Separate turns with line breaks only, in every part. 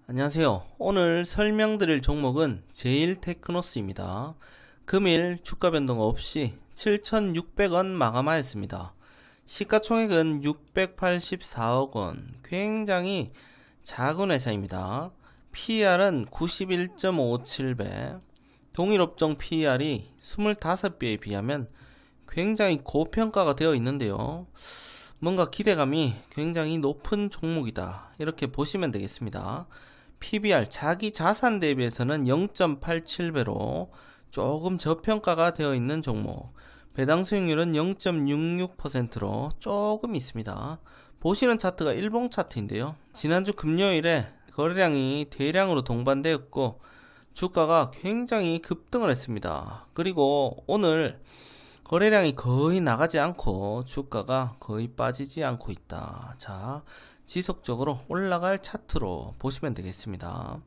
안녕하세요. 오늘 설명드릴 종목은 제일테크노스입니다. 금일 주가 변동 없이 7,600원 마감하였습니다. 시가총액은 684억원, 굉장히 작은 회사입니다. PER은 91.57배, 동일업종 PER이 25배에 비하면 굉장히 고평가가 되어 있는데요. 뭔가 기대감이 굉장히 높은 종목이다, 이렇게 보시면 되겠습니다. PBR 자기 자산 대비해서는 0.87배로 조금 저평가가 되어 있는 종목, 배당 수익률은 0.66%로 조금 있습니다. 보시는 차트가 일봉 차트인데요, 지난주 금요일에 거래량이 대량으로 동반되었고 주가가 굉장히 급등을 했습니다. 그리고 오늘 거래량이 거의 나가지 않고 주가가 거의 빠지지 않고 있다. 자, 지속적으로 올라갈 차트로 보시면 되겠습니다.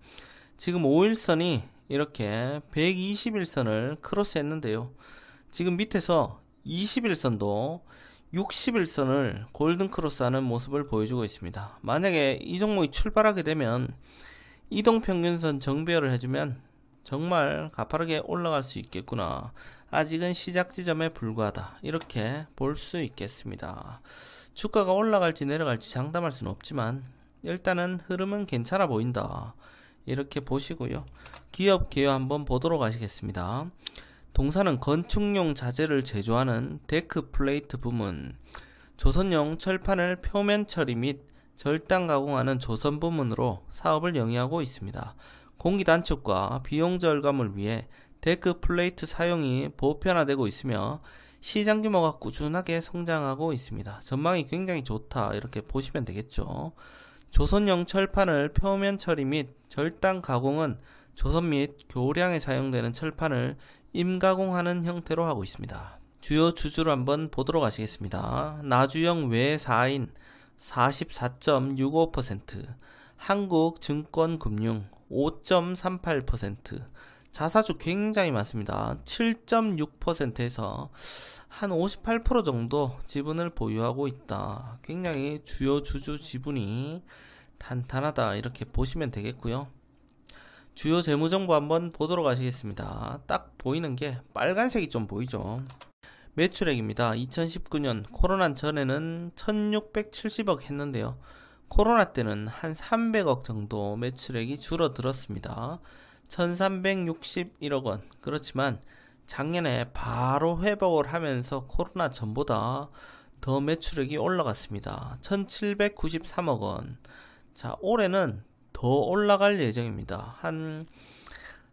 지금 5일선이 이렇게 121선을 크로스 했는데요, 지금 밑에서 21선도 61선을 골든 크로스 하는 모습을 보여주고 있습니다. 만약에 이 종목이 출발하게 되면 이동평균선 정배열을 해주면 정말 가파르게 올라갈 수 있겠구나, 아직은 시작 지점에 불과하다, 이렇게 볼 수 있겠습니다. 주가가 올라갈지 내려갈지 장담할 수는 없지만 일단은 흐름은 괜찮아 보인다, 이렇게 보시고요. 기업 개요 한번 보도록 하시겠습니다. 동사는 건축용 자재를 제조하는 데크 플레이트 부문, 조선용 철판을 표면 처리 및 절단 가공하는 조선 부문으로 사업을 영위하고 있습니다. 공기 단축과 비용 절감을 위해 데크 플레이트 사용이 보편화되고 있으며 시장 규모가 꾸준하게 성장하고 있습니다. 전망이 굉장히 좋다, 이렇게 보시면 되겠죠. 조선용 철판을 표면 처리 및 절단 가공은 조선 및 교량에 사용되는 철판을 임가공하는 형태로 하고 있습니다. 주요 주주를 한번 보도록 하시겠습니다. 나주영 외사인 44.65%, 한국증권금융 5.38%, 자사주 굉장히 많습니다. 7.6%에서 한 58% 정도 지분을 보유하고 있다. 굉장히 주요 주주 지분이 탄탄하다, 이렇게 보시면 되겠고요. 주요 재무정보 한번 보도록 하시겠습니다. 딱 보이는 게 빨간색이 좀 보이죠. 매출액입니다. 2019년 코로나 전에는 1670억 했는데요, 코로나 때는 한 300억 정도 매출액이 줄어들었습니다. 1361억원. 그렇지만 작년에 바로 회복을 하면서 코로나 전보다 더 매출액이 올라갔습니다. 1793억원. 자, 올해는 더 올라갈 예정입니다. 한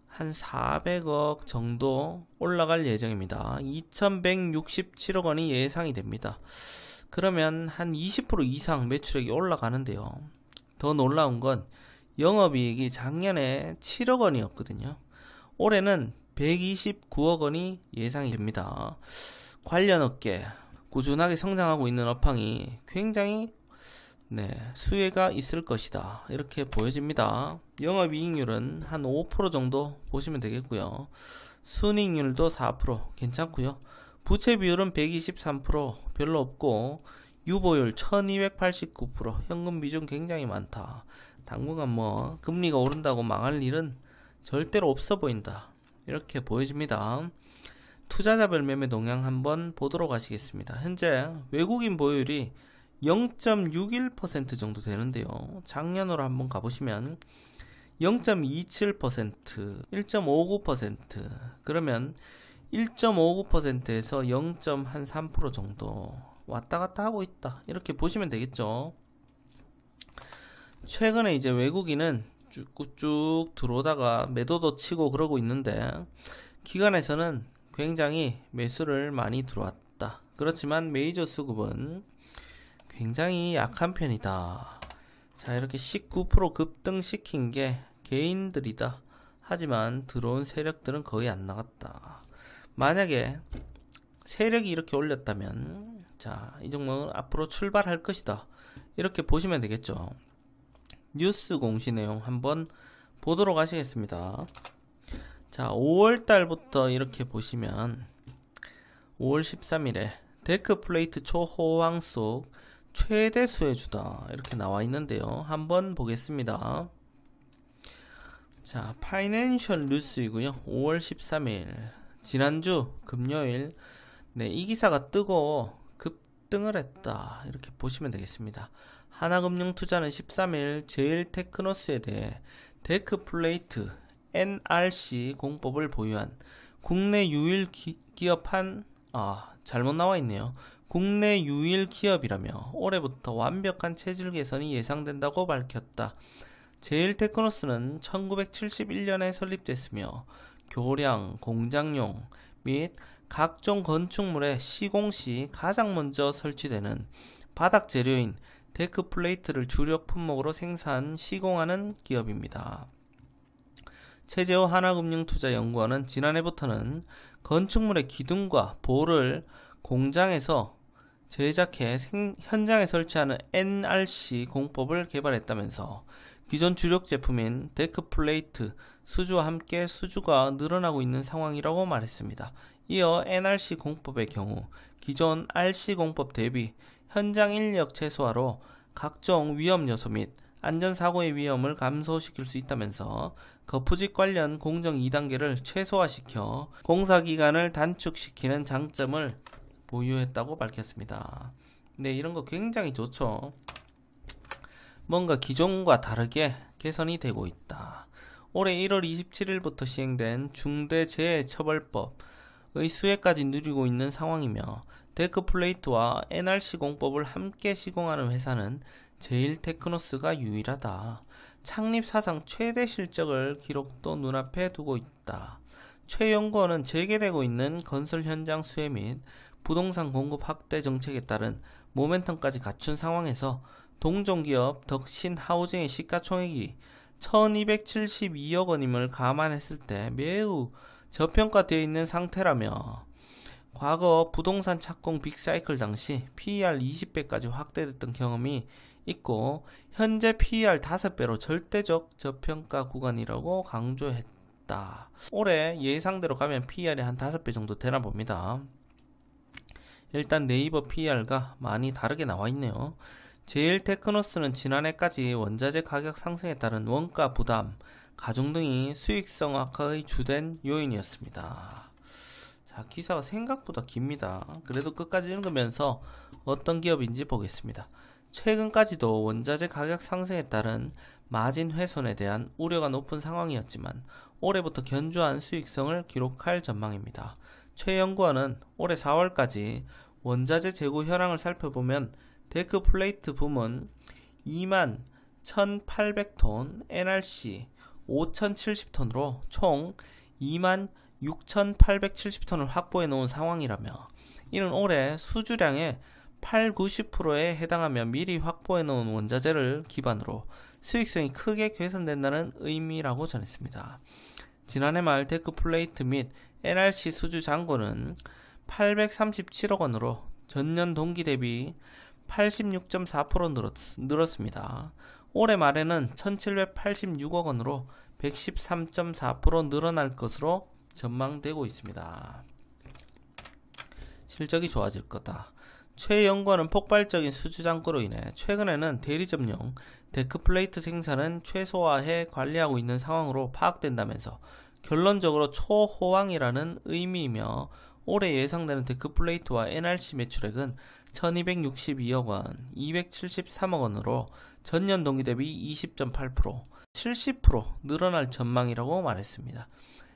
400억 정도 올라갈 예정입니다. 2167억원이 예상이 됩니다. 그러면 한 20% 이상 매출액이 올라가는데요, 더 놀라운 건 영업이익이 작년에 7억원이었거든요. 올해는 129억원이 예상이 됩니다. 관련 업계 꾸준하게 성장하고 있는 업황이 굉장히 수혜가 있을 것이다, 이렇게 보여집니다. 영업이익률은 한 5% 정도 보시면 되겠고요. 순이익률도 4% 괜찮고요. 부채 비율은 123%, 별로 없고 유보율 1289%, 현금 비중 굉장히 많다. 당분간 금리가 오른다고 망할 일은 절대로 없어 보인다, 이렇게 보여집니다. 투자자별 매매 동향 한번 보도록 하시겠습니다. 현재 외국인 보유율이 0.61% 정도 되는데요, 작년으로 한번 가보시면 0.27%, 1.59%, 그러면 1.59%에서 0.13% 정도 왔다갔다 하고 있다, 이렇게 보시면 되겠죠. 최근에 이제 외국인은 쭉 들어오다가 매도도 치고 그러고 있는데 기관에서는 굉장히 매수를 많이 들어왔다. 그렇지만 메이저 수급은 굉장히 약한 편이다. 자, 이렇게 19% 급등시킨 게 개인들이다. 하지만 들어온 세력들은 거의 안 나갔다. 만약에 세력이 이렇게 올렸다면 자, 이 종목은 앞으로 출발할 것이다, 이렇게 보시면 되겠죠. 뉴스 공시 내용 한번 보도록 하시겠습니다. 자, 5월달부터 이렇게 보시면 5월 13일에 데크 플레이트 초호황 속 최대 수혜주다 이렇게 나와 있는데요. 한번 보겠습니다. 자, 파이낸셜 뉴스이고요. 5월 13일 지난주 금요일 이 기사가 뜨고 급등을 했다 이렇게 보시면 되겠습니다. 하나금융투자는 13일 제일테크노스에 대해 데크플레이트 NRC 공법을 보유한 국내 유일 잘못 나와 있네요. 국내 유일 기업이라며 올해부터 완벽한 체질 개선이 예상된다고 밝혔다. 제일테크노스는 1971년에 설립됐으며 교량, 공장용 및 각종 건축물의 시공 시 가장 먼저 설치되는 바닥 재료인 데크 플레이트를 주력 품목으로 생산, 시공하는 기업입니다. 최재호 하나금융투자연구원은 지난해부터는 건축물의 기둥과 볼을 공장에서 제작해 현장에 설치하는 NRC 공법을 개발했다면서 기존 주력 제품인 데크 플레이트 수주와 함께 수주가 늘어나고 있는 상황이라고 말했습니다. 이어 NRC 공법의 경우 기존 RC 공법 대비 현장 인력 최소화로 각종 위험 요소 및 안전사고의 위험을 감소시킬 수 있다면서 거푸집 관련 공정 2단계를 최소화시켜 공사기간을 단축시키는 장점을 보유했다고 밝혔습니다. 네, 이런 거 굉장히 좋죠. 뭔가 기존과 다르게 개선이 되고 있다. 올해 1월 27일부터 시행된 중대재해처벌법의 수혜까지 누리고 있는 상황이며 데크플레이트와 NRC 공법을 함께 시공하는 회사는 제일테크노스가 유일하다. 창립 사상 최대 실적을 기록도 눈앞에 두고 있다. 최 연구원은 재개되고 있는 건설 현장 수혜 및 부동산 공급 확대 정책에 따른 모멘텀까지 갖춘 상황에서 동종기업 덕신하우징의 시가총액이 1272억 원임을 감안했을 때 매우 저평가되어 있는 상태라며 과거 부동산 착공 빅사이클 당시 PER 20배까지 확대됐던 경험이 있고 현재 PER 5배로 절대적 저평가 구간이라고 강조했다. 올해 예상대로 가면 PER이 한 5배 정도 되나 봅니다. 일단 네이버 PER가 많이 다르게 나와 있네요. 제일테크노스는 지난해까지 원자재 가격 상승에 따른 원가 부담, 가중 등이 수익성 악화의 주된 요인이었습니다. 자, 기사가 생각보다 깁니다. 그래도 끝까지 읽으면서 어떤 기업인지 보겠습니다. 최근까지도 원자재 가격 상승에 따른 마진 훼손에 대한 우려가 높은 상황이었지만 올해부터 견조한 수익성을 기록할 전망입니다. 최 연구원은 올해 4월까지 원자재 재고 현황을 살펴보면 데크 플레이트 부문 2만 1,800톤, NRC 5,070톤으로 총 2만 6,870톤을 확보해 놓은 상황이라며 이는 올해 수주량의 80~90%에 해당하며 미리 확보해 놓은 원자재를 기반으로 수익성이 크게 개선된다는 의미라고 전했습니다. 지난해 말 데크 플레이트 및 NRC 수주 잔고는 837억 원으로 전년 동기 대비 86.4% 늘었습니다. 올해 말에는 1786억 원으로 113.4% 늘어날 것으로 전망되고 있습니다. 실적이 좋아질 거다. 최 연구원은 폭발적인 수주 잔고로 인해 최근에는 대리점용 데크플레이트 생산은 최소화해 관리하고 있는 상황으로 파악된다면서 결론적으로 초호황이라는 의미이며 올해 예상되는 데크플레이트와 NRC 매출액은 1262억 원, 273억 원으로 전년 동기 대비 20.8%, 70% 늘어날 전망이라고 말했습니다.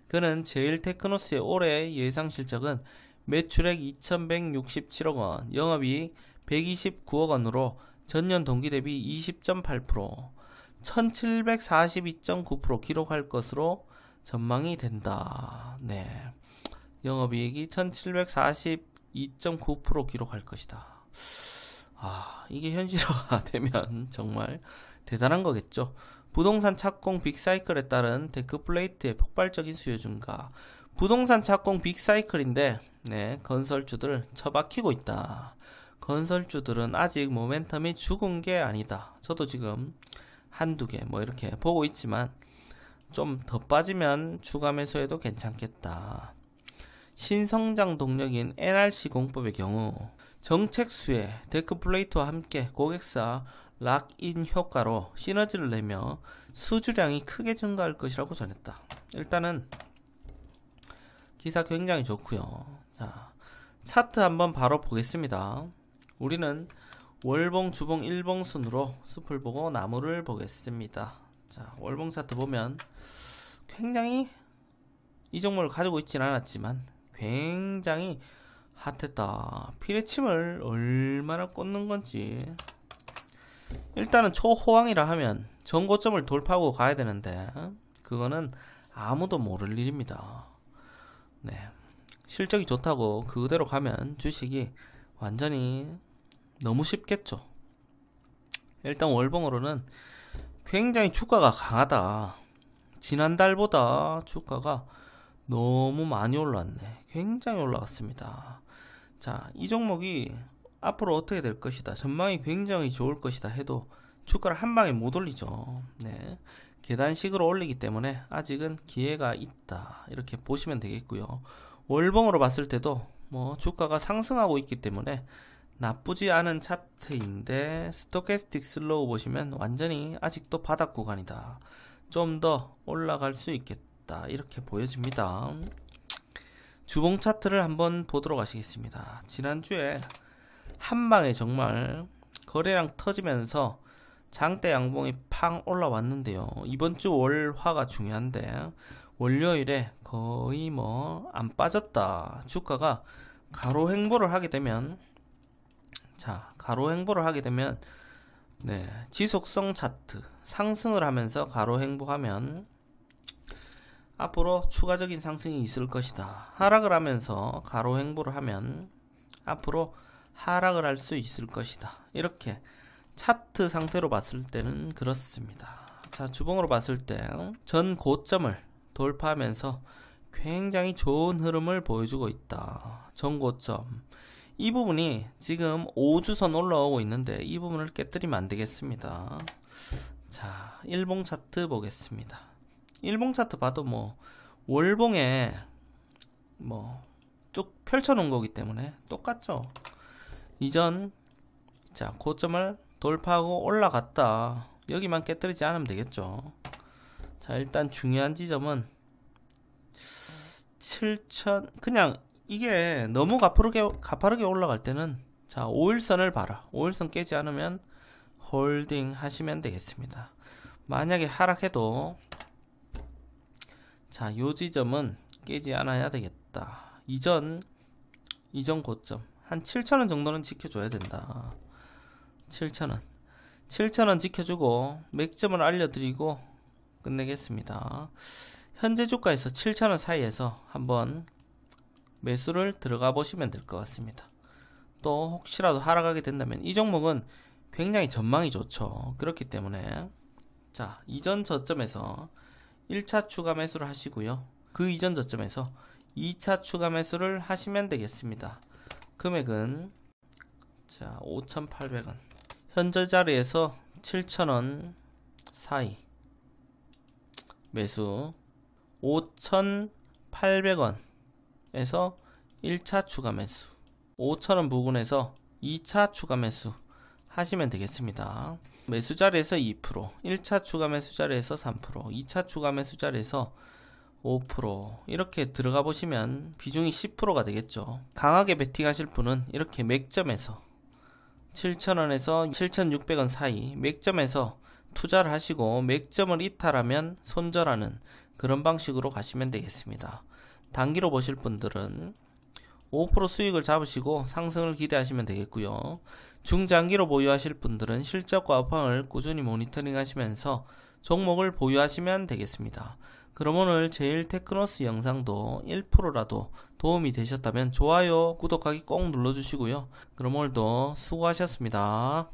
그는 제일테크노스의 올해 예상 실적은 매출액 2167억 원, 영업이익 129억 원으로 전년 동기 대비 20.8%, 1742.9% 기록할 것으로 전망이 된다. 네. 영업이익이 1742.9% 기록할 것이다. 이게 현실화가 되면 정말 대단한 거겠죠. 부동산 착공 빅사이클에 따른 데크플레이트의 폭발적인 수요 증가. 부동산 착공 빅사이클인데 건설주들 처박히고 있다. 건설주들은 아직 모멘텀이 죽은 게 아니다. 저도 지금 한두 개 이렇게 보고 있지만 좀 더 빠지면 추가 매수해도 괜찮겠다. 신성장 동력인 NRC 공법의 경우 정책 수혜, 데크플레이트와 함께 고객사 락인 효과로 시너지를 내며 수주량이 크게 증가할 것이라고 전했다. 일단은 기사 굉장히 좋고요. 자, 차트 한번 바로 보겠습니다. 우리는 월봉, 주봉, 일봉 순으로 숲을 보고 나무를 보겠습니다. 자, 월봉 차트 보면 굉장히 이 종목을 가지고 있진 않았지만 굉장히 핫했다. 피레침을 얼마나 꽂는 건지. 일단은 초호황이라 하면 전고점을 돌파하고 가야 되는데 그거는 아무도 모를 일입니다. 네, 실적이 좋다고 그대로 가면 주식이 완전히 너무 쉽겠죠. 일단 월봉으로는 굉장히 주가가 강하다. 지난달보다 주가가 너무 많이 올랐네. 굉장히 올라갔습니다. 자, 이 종목이 앞으로 어떻게 될 것이다, 전망이 굉장히 좋을 것이다 해도 주가를 한 방에 못 올리죠. 네, 계단식으로 올리기 때문에 아직은 기회가 있다, 이렇게 보시면 되겠고요. 월봉으로 봤을 때도 뭐 주가가 상승하고 있기 때문에 나쁘지 않은 차트인데 스토캐스틱 슬로우 보시면 완전히 아직도 바닥 구간이다. 좀 더 올라갈 수 있겠다, 이렇게 보여집니다. 주봉 차트를 한번 보도록 하시겠습니다. 지난주에 한방에 정말 거래량 터지면서 장대 양봉이 팡 올라왔는데요. 이번주 월화가 중요한데 월요일에 거의 뭐 안 빠졌다. 주가가 가로 횡보를 하게 되면, 자, 가로 행보를 하게 되면 네, 지속성 차트 상승을 하면서 가로 횡보하면 앞으로 추가적인 상승이 있을 것이다. 하락을 하면서 가로 횡보를 하면 앞으로 하락을 할 수 있을 것이다. 이렇게 차트 상태로 봤을 때는 그렇습니다. 자, 주봉으로 봤을 때 전 고점을 돌파하면서 굉장히 좋은 흐름을 보여주고 있다. 전 고점, 이 부분이 지금 5주선 올라오고 있는데 이 부분을 깨뜨리면 안 되겠습니다. 자, 일봉 차트 보겠습니다. 일봉 차트 봐도 뭐 월봉에 뭐 쭉 펼쳐 놓은 거기 때문에 똑같죠. 이전, 자, 고점을 돌파하고 올라갔다. 여기만 깨뜨리지 않으면 되겠죠. 자, 일단 중요한 지점은 7천, 그냥 이게 너무 가파르게 올라갈 때는 자, 5일선을 봐라. 5일선 깨지 않으면 홀딩 하시면 되겠습니다. 만약에 하락해도 자, 요 지점은 깨지 않아야 되겠다. 이전 고점 한 7,000원 정도는 지켜줘야 된다. 7,000원 지켜주고 맥점을 알려드리고 끝내겠습니다. 현재 주가에서 7,000원 사이에서 한번 매수를 들어가 보시면 될 것 같습니다. 또 혹시라도 하락하게 된다면 이 종목은 굉장히 전망이 좋죠. 그렇기 때문에 자, 이전 저점에서 1차 추가 매수를 하시고요. 그 이전 저점에서 2차 추가 매수를 하시면 되겠습니다. 금액은 자, 5,800원. 현재 자리에서 7,000원 사이 매수, 5,800원에서 1차 추가 매수, 5,000원 부근에서 2차 추가 매수 하시면 되겠습니다. 매수 자리에서 2%, 1차 추가 매수 자리에서 3%, 2차 추가 매수 자리에서 5%, 이렇게 들어가 보시면 비중이 10%가 되겠죠. 강하게 베팅하실 분은 이렇게 맥점에서 7,000원에서 7,600원 사이 맥점에서 투자를 하시고 맥점을 이탈하면 손절하는 그런 방식으로 가시면 되겠습니다. 단기로 보실 분들은 5% 수익을 잡으시고 상승을 기대하시면 되겠고요. 중장기로 보유하실 분들은 실적과 업황을 꾸준히 모니터링 하시면서 종목을 보유하시면 되겠습니다. 그럼 오늘 제일테크노스 영상도 1%라도 도움이 되셨다면 좋아요, 구독하기 꼭 눌러주시고요. 그럼 오늘도 수고하셨습니다.